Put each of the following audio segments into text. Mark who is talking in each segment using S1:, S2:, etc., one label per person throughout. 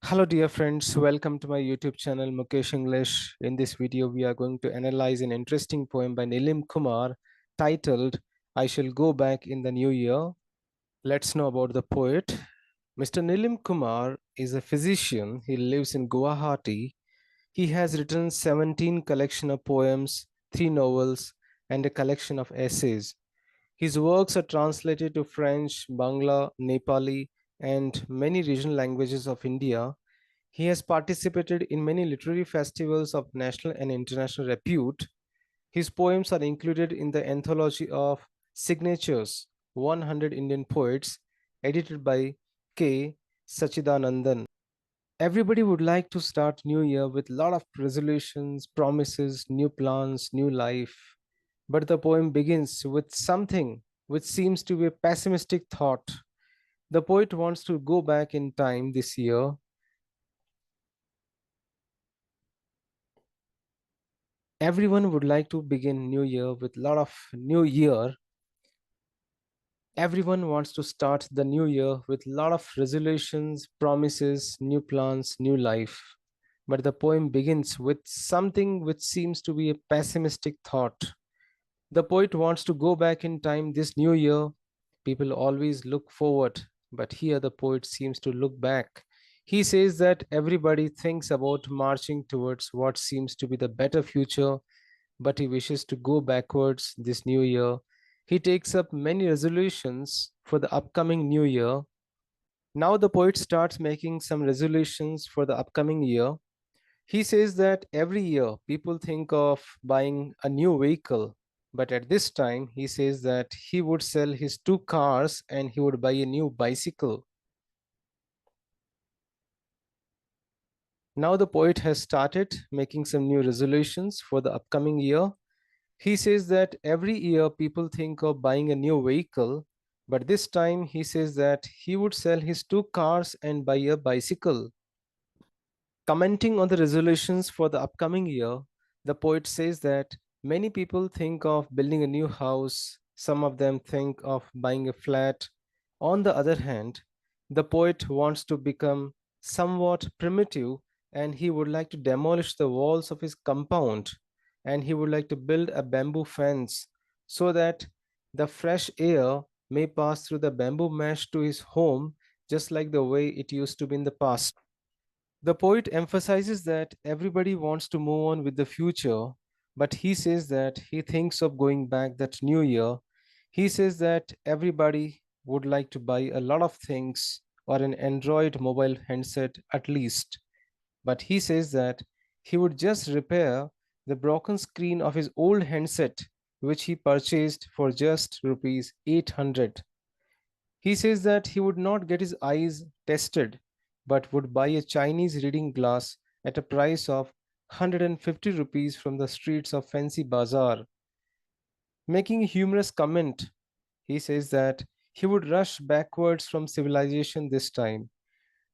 S1: Hello dear friends, welcome to my YouTube channel Mukesh English. In this video, we are going to analyze an interesting poem by Nilim Kumar titled I Shall Go Back in the New Year. Let's know about the poet. Mr. Nilim Kumar is a physician. He lives in Guwahati. He has written 17 collection of poems, 3 novels, and a collection of essays. His works are translated to French, Bangla, Nepali, and many regional languages of India. He has participated in many literary festivals of national and international repute. His poems are included in the anthology of Signatures 100 Indian Poets, edited by K. Sachidanandan. Everybody would like to start new year with a lot of resolutions, promises, new plans, new life. But the poem begins with something which seems to be a pessimistic thought. The poet wants to go back in time this year. Everyone would like to begin new year with a lot of new year. Everyone wants to start the new year with a lot of resolutions, promises, new plans, new life. But the poem begins with something which seems to be a pessimistic thought. The poet wants to go back in time this new year. People always look forward, but here the poet seems to look back. He says that everybody thinks about marching towards what seems to be the better future, but he wishes to go backwards this new year. He takes up many resolutions for the upcoming new year. Now the poet starts making some resolutions for the upcoming year. He says that every year people think of buying a new vehicle, but at this time he says that he would sell his 2 cars and he would buy a new bicycle. Now the poet has started making some new resolutions for the upcoming year. He says that every year people think of buying a new vehicle, but this time he says that he would sell his 2 cars and buy a bicycle. Commenting on the resolutions for the upcoming year, the poet says that many people think of building a new house, some of them think of buying a flat. On the other hand, the poet wants to become somewhat primitive and he would like to demolish the walls of his compound and he would like to build a bamboo fence so that the fresh air may pass through the bamboo mesh to his home just like the way it used to be in the past. The poet emphasizes that everybody wants to move on with the future, but he says that he thinks of going back that new year. He says that everybody would like to buy a lot of things or an Android mobile handset at least. But he says that he would just repair the broken screen of his old handset, which he purchased for just rupees 800. He says that he would not get his eyes tested, but would buy a Chinese reading glass at a price of 150 rupees from the streets of Fancy Bazaar. Making a humorous comment, he says that he would rush backwards from civilization this time.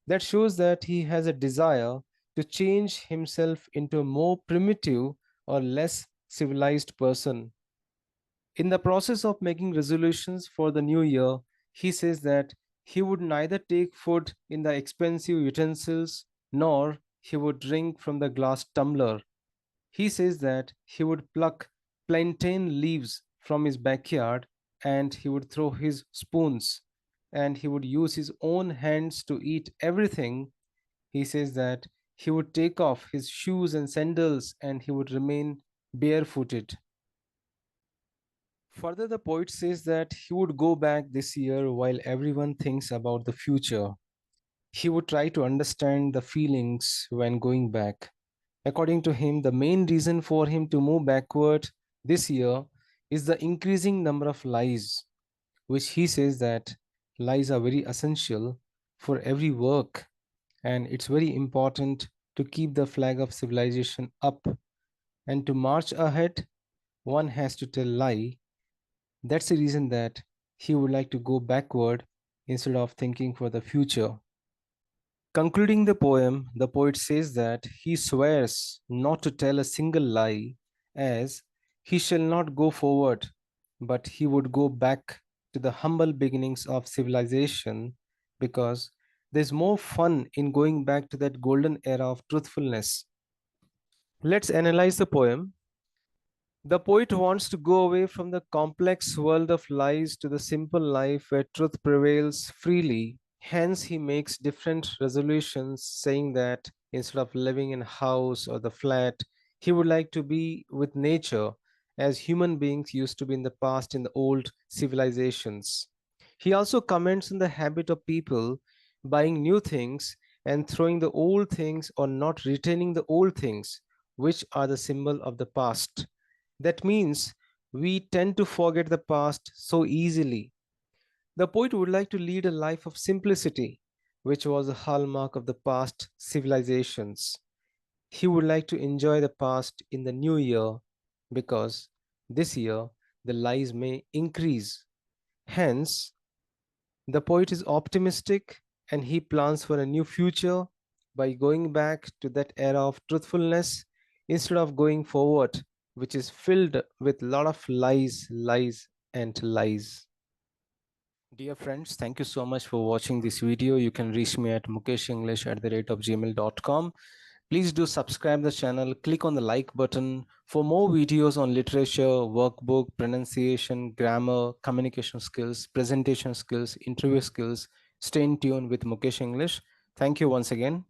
S1: That shows that he has a desire to change himself into a more primitive or less civilized person. In the process of making resolutions for the new year, he says that he would neither take food in the expensive utensils nor he would drink from the glass tumbler. He says that he would pluck plantain leaves from his backyard and he would throw his spoons and he would use his own hands to eat everything. He says that he would take off his shoes and sandals and he would remain barefooted. Further, the poet says that he would go back this year while everyone thinks about the future. He would try to understand the feelings when going back. According to him, the main reason for him to move backward this year is the increasing number of lies, which he says that lies are very essential for every work and it's very important to keep the flag of civilization up and to march ahead one has to tell lie. That's the reason that he would like to go backward instead of thinking for the future. Concluding the poem, the poet says that he swears not to tell a single lie, as he shall not go forward, but he would go back to the humble beginnings of civilization, because There's more fun in going back to that golden era of truthfulness. Let's analyze the poem. The poet wants to go away from the complex world of lies to the simple life where truth prevails freely. Hence, he makes different resolutions saying that instead of living in a house or the flat, he would like to be with nature as human beings used to be in the past in the old civilizations. He also comments on the habit of people buying new things and throwing the old things or not retaining the old things, which are the symbol of the past. That means we tend to forget the past so easily. The poet would like to lead a life of simplicity, which was a hallmark of the past civilizations. He would like to enjoy the past in the new year because this year the lies may increase. Hence, the poet is optimistic and he plans for a new future by going back to that era of truthfulness instead of going forward, which is filled with a lot of lies, lies, and lies. Dear friends, thank you so much for watching this video. You can reach me at mukeshenglish@gmail.com. Please do subscribe the channel, click on the like button for more videos on literature, workbook, pronunciation, grammar, communication skills, presentation skills, interview skills. Stay in tune with Mukesh English. Thank you once again.